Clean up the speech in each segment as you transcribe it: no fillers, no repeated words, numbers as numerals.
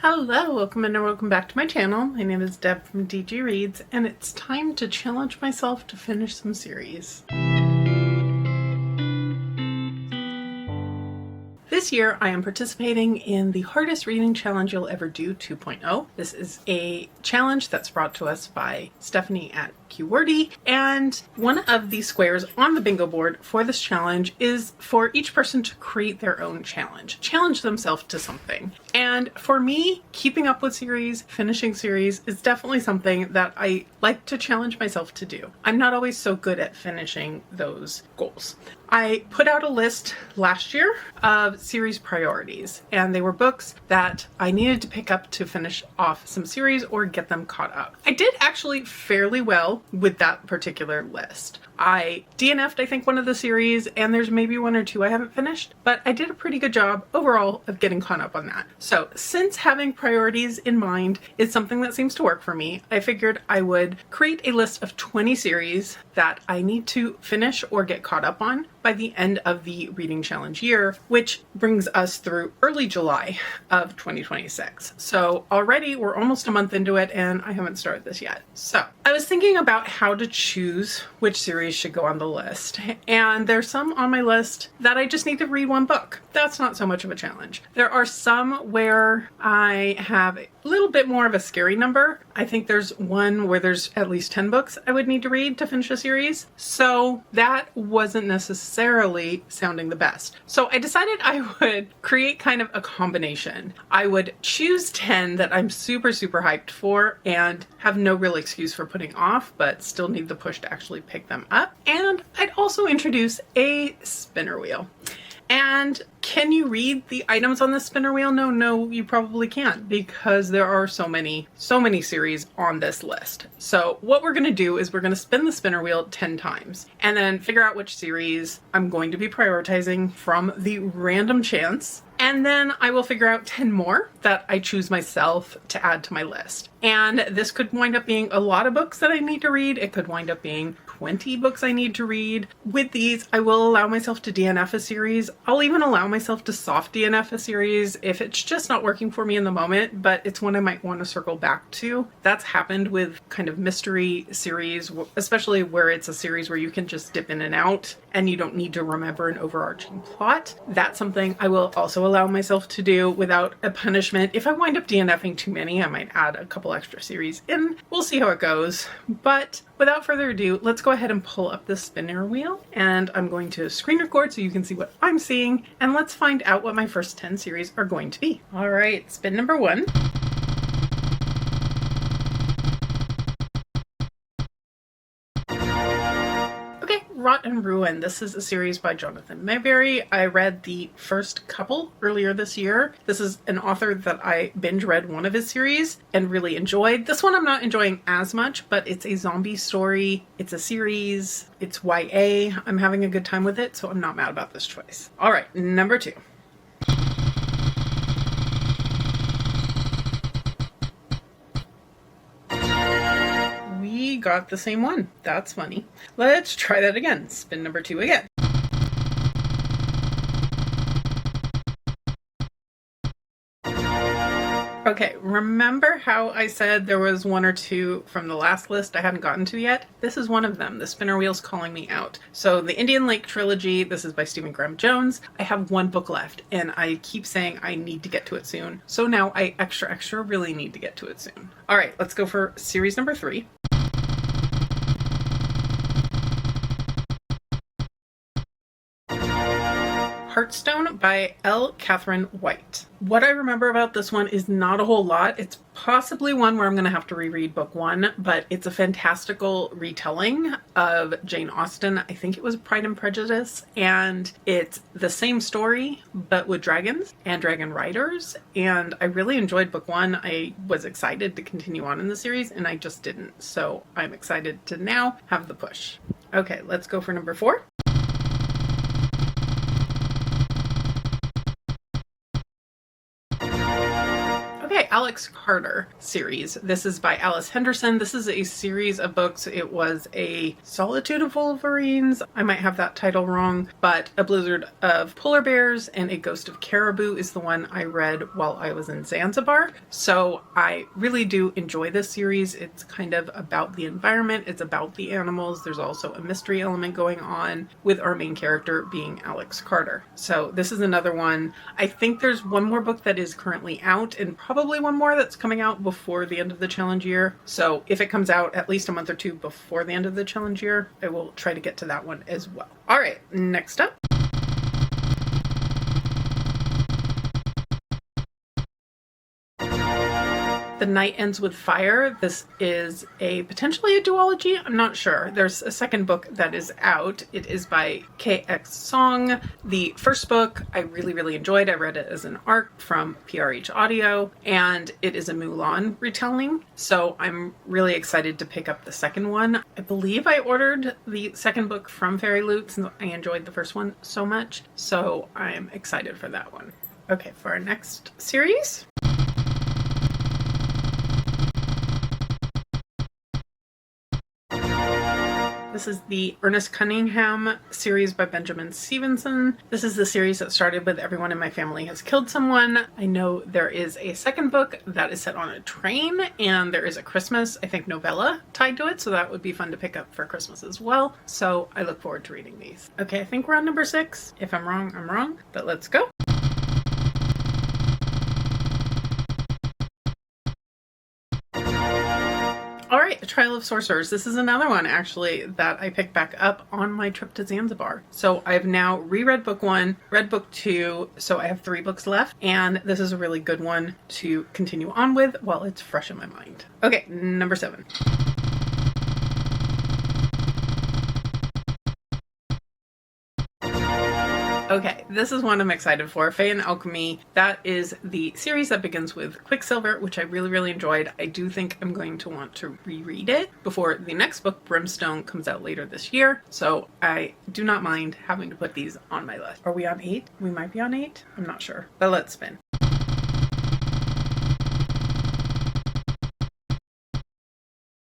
Hello, welcome back to my channel. My name is Deb from DG Reads, and it's time to challenge myself to finish some series. This year, I am participating in the Hardest Reading Challenge You'll Ever Do 2.0. This is a challenge that's brought to us by Stephanie at HRCYED, and one of the squares on the bingo board for this challenge is for each person to create their own challenge themselves to something. And for me, keeping up with series, finishing series is definitely something that I like to challenge myself to do. I'm not always so good at finishing those goals. I put out a list last year of series priorities, and they were books that I needed to pick up to finish off some series or get them caught up. I did actually fairly well with that particular list. I DNF'd, I think, one of the series, and there's maybe one or two I haven't finished, but I did a pretty good job overall of getting caught up on that. So since having priorities in mind is something that seems to work for me, I figured I would create a list of 20 series that I need to finish or get caught up on by the end of the reading challenge year, which brings us through early July of 2026. So already we're almost a month into it and I haven't started this yet. So I was thinking about how to choose which series should go on the list. And there's some on my list that I just need to read one book. That's not so much of a challenge. There are some where I have a little bit more of a scary number. I think there's one where there's at least 10 books I would need to read to finish a series. So that wasn't necessarily sounding the best. So I decided I would create kind of a combination. I would choose 10 that I'm super hyped for and have no real excuse for putting off, but still need the push to actually pick them up. And I'd also introduce a spinner wheel. And can you read the items on the spinner wheel? No, you probably can't, because there are so many series on this list. So what we're going to do is we're going to spin the spinner wheel 10 times and then figure out which series I'm going to be prioritizing from the random chance. And then I will figure out 10 more that I choose myself to add to my list. And this could wind up being a lot of books that I need to read. It could wind up being 20 books I need to read. With these, I will allow myself to DNF a series. I'll even allow myself to soft DNF a series if it's just not working for me in the moment, but it's one I might want to circle back to. That's happened with kind of mystery series, especially where it's a series where you can just dip in and out and you don't need to remember an overarching plot. That's something I will also allow myself to do without a punishment. If I wind up DNFing too many, I might add a couple extra series in. We'll see how it goes. But without further ado, let's go ahead and pull up the spinner wheel, and I'm going to screen record so you can see what I'm seeing, and let's find out what my first 10 series are going to be. All right, spin number 1. Rot and Ruin. This is a series by Jonathan Mayberry. I read the first couple earlier this year. This is an author that I binge read one of his series and really enjoyed. This one I'm not enjoying as much, but it's a zombie story. It's a series. It's YA. I'm having a good time with it, so I'm not mad about this choice. All right, number 2. Got the same one. That's funny. Let's try that again. Spin number 2 again. Okay, remember how I said there was 1 or 2 from the last list I hadn't gotten to yet? This is one of them. The spinner wheel's calling me out. So the Indian Lake trilogy, this is by Stephen Graham Jones. I have 1 book left and I keep saying I need to get to it soon. So now I extra really need to get to it soon. All right, let's go for series number 3. Heartstone by L. Catherine White. What I remember about this one is not a whole lot. It's possibly one where I'm going to have to reread book 1, but it's a fantastical retelling of Jane Austen. I think it was Pride and Prejudice, and it's the same story, but with dragons and dragon riders. And I really enjoyed book 1. I was excited to continue on in the series, and I just didn't. So I'm excited to now have the push. Okay, let's go for number 4. Okay, Alex Carter series. This is by Alice Henderson. This is a series of books. It was a Solitude of Wolverines. I might have that title wrong, but A Blizzard of Polar Bears and A Ghost of Caribou is the one I read while I was in Zanzibar. So I really do enjoy this series. It's kind of about the environment. It's about the animals. There's also a mystery element going on with our main character being Alex Carter. So this is another one. I think there's one more book that is currently out and probably one more that's coming out before the end of the challenge year. So if it comes out at least a month or two before the end of the challenge year, I will try to get to that one as well. All right, next up. The Night Ends with Fire. This is potentially a duology. I'm not sure. There's a second book that is out. It is by KX Song. The first book I really enjoyed. I read it as an ARC from PRH Audio, and it is a Mulan retelling. So I'm really excited to pick up the second one. I believe I ordered the second book from Fairy Loot since I enjoyed the first one so much. So I'm excited for that one. Okay, for our next series. This is the Ernest Cunningham series by Benjamin Stevenson. This is the series that started with Everyone in My Family Has Killed Someone. I know there is a second book that is set on a train, and there is a Christmas, I think, novella tied to it, so that would be fun to pick up for Christmas as well. So I look forward to reading these. Okay, I think we're on number 6. If I'm wrong, I'm wrong, but let's go. All right, A Trial of Sorcerers. This is another one, actually, that I picked back up on my trip to Zanzibar. So I've now reread book 1, read book 2, so I have 3 books left, and this is a really good one to continue on with while it's fresh in my mind. Okay, number 7. Okay, this is one I'm excited for. Fae and Alchemy. That is the series that begins with Quicksilver, which I really enjoyed. I do think I'm going to want to reread it before the next book, Brimstone, comes out later this year. So I do not mind having to put these on my list. Are we on 8? We might be on 8. I'm not sure, but let's spin.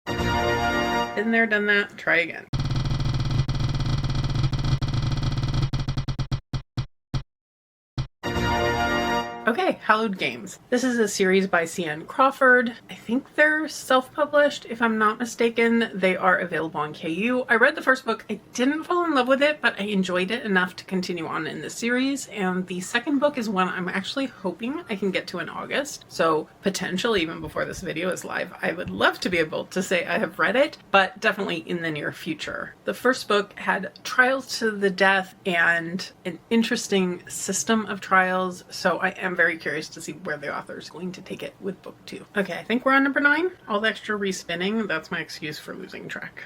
Been there, done that. Try again. Okay, Hallowed Games. This is a series by C.N. Crawford. I think they're self-published, if I'm not mistaken. They are available on KU. I read the first book. I didn't fall in love with it, but I enjoyed it enough to continue on in the series. And the second book is one I'm actually hoping I can get to in August. So potentially even before this video is live. I would love to be able to say I have read it, but definitely in the near future. The first book had trials to the death and an interesting system of trials. So I am very curious to see where the author is going to take it with book 2. Okay, I think we're on number 9. All the extra respinning, that's my excuse for losing track.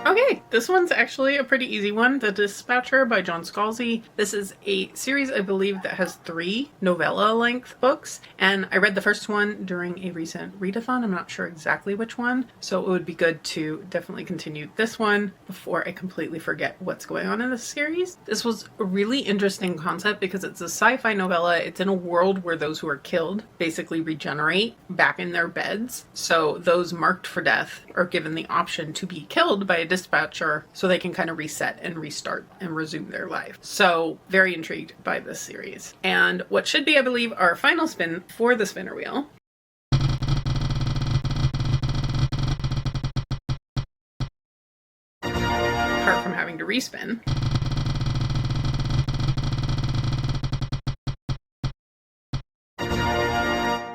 Okay, this one's actually a pretty easy one. The Dispatcher by John Scalzi. This is a series, I believe, that has 3 novella-length books, and I read the first one during a recent readathon. I'm not sure exactly which one, so it would be good to definitely continue this one before I completely forget what's going on in this series. This was a really interesting concept because it's a sci-fi novella. It's in a world where those who are killed basically regenerate back in their beds. So those marked for death are given the option to be killed by a dispatcher so they can kind of reset and restart and resume their life. So very intrigued by this series. And what should be, I believe, our final spin for the spinner wheel. Apart from having to respin.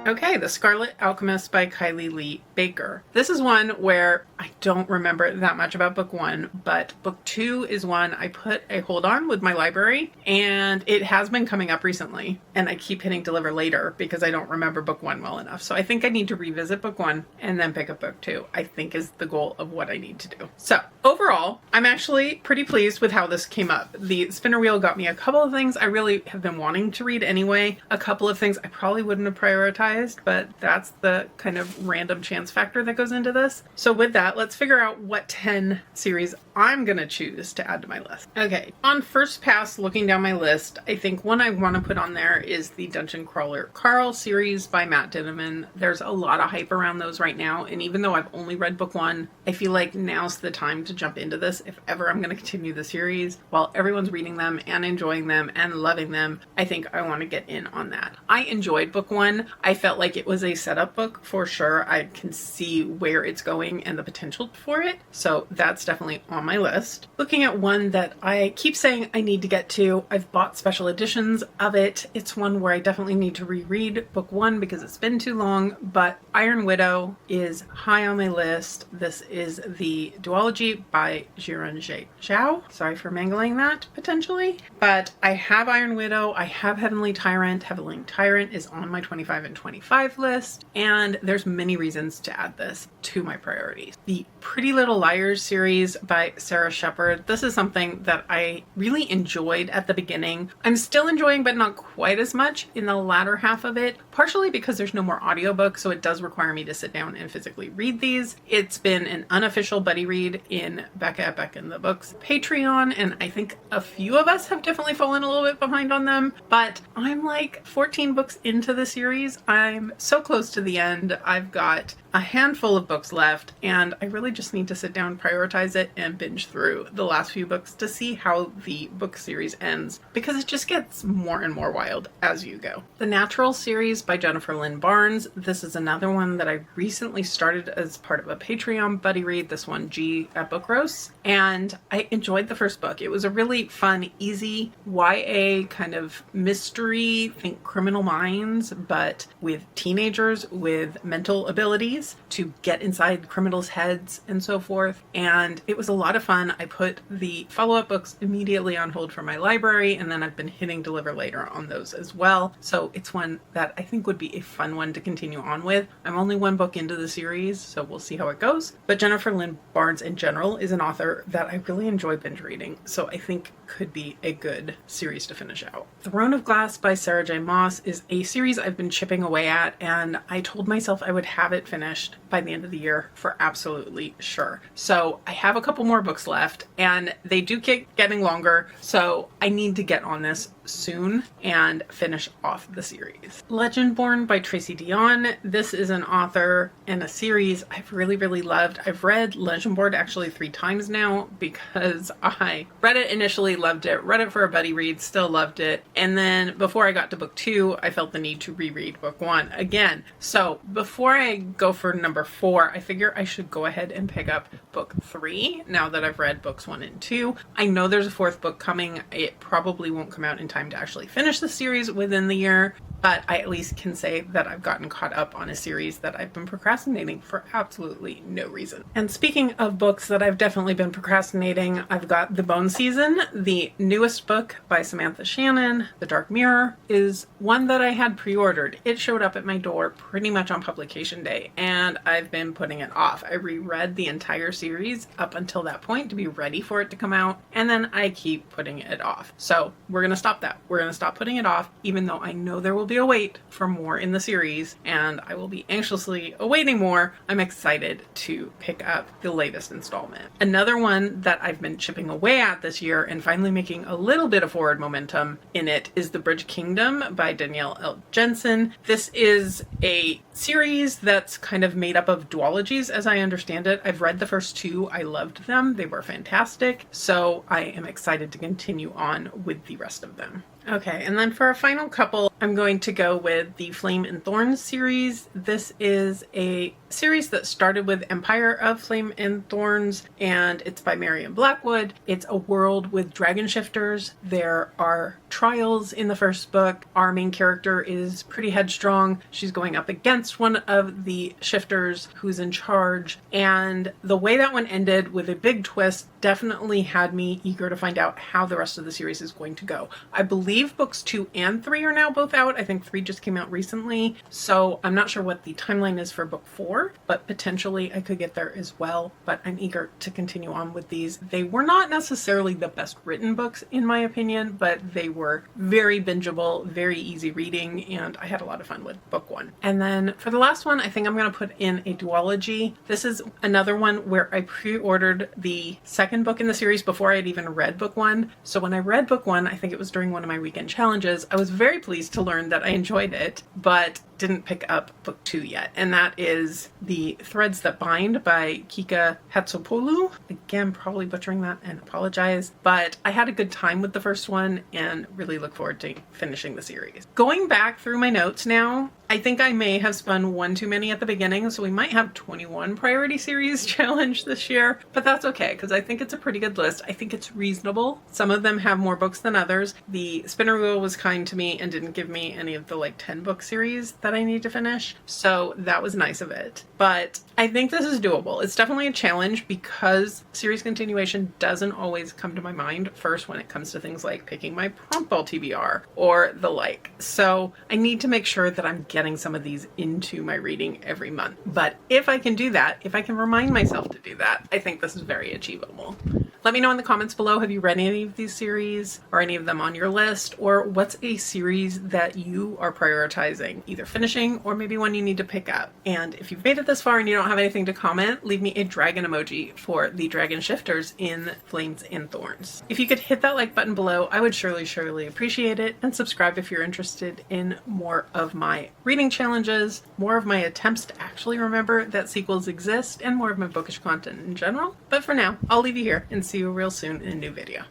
Okay, The Scarlet Alchemist by Kylie Lee Baker. This is one where I don't remember that much about book 1, but book 2 is one I put a hold on with my library, and it has been coming up recently, and I keep hitting deliver later because I don't remember book 1 well enough. So I think I need to revisit book 1 and then pick up book 2, I think is the goal of what I need to do. So overall, I'm actually pretty pleased with how this came up. The spinner wheel got me a couple of things I really have been wanting to read anyway. A couple of things I probably wouldn't have prioritized prioritized, but that's the kind of random chance factor that goes into this. So with that, let's figure out what 10 series I'm gonna choose to add to my list. Okay, on first pass, looking down my list, I think one I want to put on there is the Dungeon Crawler Carl series by Matt Dinniman. There's a lot of hype around those right now, and even though I've only read book one, I feel like now's the time to jump into this if ever I'm going to continue the series. While everyone's reading them and enjoying them and loving them, I think I want to get in on that. I enjoyed book one. I felt like it was a setup book for sure. I can see where it's going and the potential for it, so that's definitely on my list. Looking at one that I keep saying I need to get to, I've bought special editions of it. It's one where I definitely need to reread book one because it's been too long, but Iron Widow is high on my list. This is the duology by Jiren Zhao. Sorry for mangling that potentially, but I have Iron Widow, I have Heavenly Tyrant. Heavenly Tyrant is on my 25 and 25 list, and there's many reasons to add this to my priorities. The Pretty Little Liars series by Sarah Shepard. This is something that I really enjoyed at the beginning. I'm still enjoying, but not quite as much in the latter half of it, partially because there's no more audiobook, so it does require me to sit down and physically read these. It's been an unofficial buddy read in Becca in the Books Patreon, and I think a few of us have definitely fallen a little bit behind on them, but I'm like 14 books into the series. I'm so close to the end. I've got a handful of books left, and I really just need to sit down, prioritize it, and binge through the last few books to see how the book series ends, because it just gets more and more wild as you go. The Natural series by Jennifer Lynn Barnes. This is another one that I recently started as part of a Patreon buddy read, this one G at Book Roast, and I enjoyed the first book. It was a really fun, easy YA kind of mystery, think Criminal Minds, but with teenagers with mental abilities to get inside criminals' heads and so forth. And it was a lot of fun. I put the follow-up books immediately on hold for my library, and then I've been hitting deliver later on those as well. So it's one that I think would be a fun one to continue on with. I'm only one book into the series, so we'll see how it goes. But Jennifer Lynn Barnes in general is an author that I really enjoy binge reading, so I think could be a good series to finish out. Throne of Glass by Sarah J. Maas is a series I've been chipping away at, and I told myself I would have it finished by the end of the year for absolutely sure. So I have a couple more books left, and they do keep getting longer, so I need to get on this soon and finish off the series. Legendborn by Tracy Deonn. This is an author and a series I've really loved. I've read Legendborn actually 3 times now because I read it initially, loved it, read it for a buddy read, still loved it, and then before I got to book 2, I felt the need to reread book 1 again. So before I go for number 4, I figure I should go ahead and pick up book 3 now that I've read books 1 and 2. I know there's a 4th book coming. It probably won't come out in time to actually finish the series within the year, but I at least can say that I've gotten caught up on a series that I've been procrastinating for absolutely no reason. And speaking of books that I've definitely been procrastinating, I've got The Bone Season, the newest book by Samantha Shannon. The Dark Mirror is one that I had pre-ordered. It showed up at my door pretty much on publication day, and I've been putting it off. I reread the entire series up until that point to be ready for it to come out, and then I keep putting it off. So we're gonna stop that. We're gonna stop putting it off, even though I know there will be a wait for more in the series, and I will be anxiously awaiting more. I'm excited to pick up the latest installment. Another one that I've been chipping away at this year and finally making a little bit of forward momentum in it is The Bridge Kingdom by Danielle L. Jensen. This is a series that's kind of made up of duologies as I understand it. I've read the first 2. I loved them. They were fantastic. So I am excited to continue on with the rest of them. Okay, and then for our final couple, I'm going to go with the Flame and Thorns series. This is a series that started with Empire of Flame and Thorns, and it's by Marion Blackwood. It's a world with dragon shifters. There are trials in the first book. Our main character is pretty headstrong. She's going up against one of the shifters who's in charge, and the way that one ended with a big twist definitely had me eager to find out how the rest of the series is going to go. I believe books 2 and 3 are now both out. I think 3 just came out recently, so I'm not sure what the timeline is for book 4. sure, but potentially I could get there as well. But I'm eager to continue on with these. They were not necessarily the best written books in my opinion, but they were very bingeable, very easy reading, and I had a lot of fun with book one. And then for the last one, I think I'm going to put in a duology. This is another one where I pre-ordered the second book in the series before I had even read book one. So when I read book one, I think it was during one of my weekend challenges, I was very pleased to learn that I enjoyed it, but didn't pick up book two yet. And that is The Threads That Bind by Kika Hatsopoulou. Again, probably butchering that and apologize, but I had a good time with the first one and really look forward to finishing the series. Going back through my notes now, I think I may have spun one too many at the beginning, so we might have 21 priority series challenge this year, but that's okay because I think it's a pretty good list. I think it's reasonable. Some of them have more books than others. The spinner wheel was kind to me and didn't give me any of the like 10 book series that I need to finish, so that was nice of it. But I think this is doable. It's definitely a challenge because series continuation doesn't always come to my mind first when it comes to things like picking my prompt ball TBR or the like. So I need to make sure that I'm getting some of these into my reading every month. But if I can do that, if I can remind myself to do that, I think this is very achievable. Let me know in the comments below, have you read any of these series or any of them on your list, or what's a series that you are prioritizing, either finishing or maybe one you need to pick up. And if you've made it this far and you don't have anything to comment, leave me a dragon emoji for the dragon shifters in Flames and Thorns. If you could hit that like button below, I would surely appreciate it, and subscribe if you're interested in more of my reading challenges, more of my attempts to actually remember that sequels exist, and more of my bookish content in general. But for now, I'll leave you here and see you real soon in a new video.